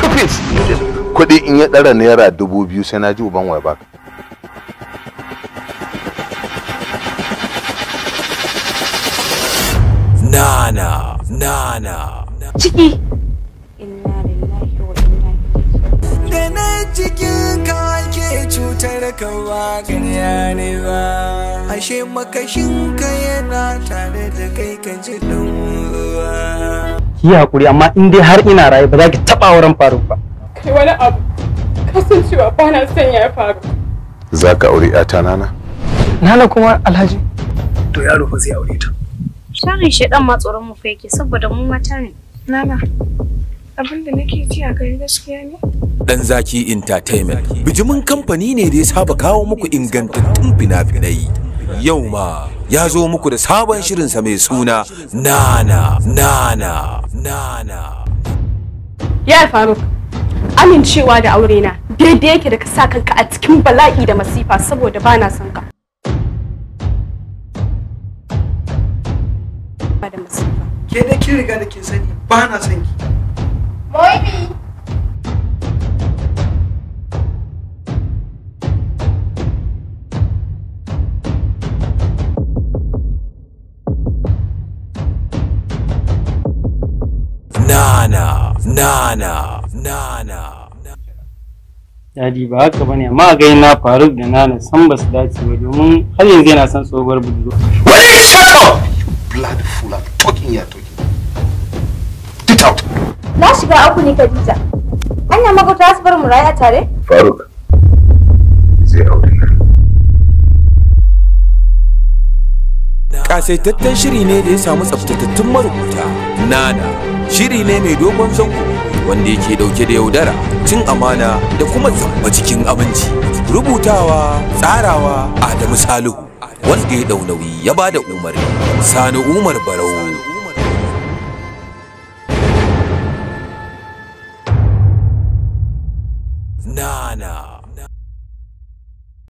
stupid. Kuɗi in ya ɗara naira 2000 sai na ji uban wai baka. Nana. Ciki. Inna lillahi wa inna ilaihi. Da na cikin ka ke cutar kawa ƙarya ne ba. Ashe makashin ka yana tare da kai ka ji ɗan. Ki hakuri amma in dai har ina raye ba za ki taɓa auren Faruk ba. Kai wani abu kasancewa ba na son ya faru. Za ka aure 'yata Nana? Nana kuma Alhaji. To yaro fa zai aure ta. Sharin shedan ma tsoron mu fa yake saboda mu mata ne. Nana, abin da nake ji a gari gaskiya ne? Dan Zaki Entertainment bijimin kamfani ne da ya saba kawo muku ingantattun fina-finai. Yau ma ya zo muku da sabon shirinsa mai suna Nana. Ya Faruk, amincewa da aure na daidai yake da ka sa kanka a cikin bala'i da masifa saboda ba na son ka. Da masifa. Ke da kin riga da kin sani ba na son ki. Moibi. Nana. Dadi ba haka bane amma ga na Faruk da Nana san ba su dace ba domin har yanzu yana son tsohuwar budurwa. Wani shut up! Blood full of talking ya talking. Get out! Na shiga aku ne Khadija. Anya magauta su bar mu raya tare? Faruk zai aure na. Kasaitaccen shiri ne da ya samu tsaftatattun marubuta. Nana shiri ne mai dogon zango wanda yake dauke da yaudara, cin amana da kuma zamba cikin aminci. Rubutawa, tsarawa Adamu Salihu wanda ya dau nauyi ya bada umarni Sani Umar Barau. Nana.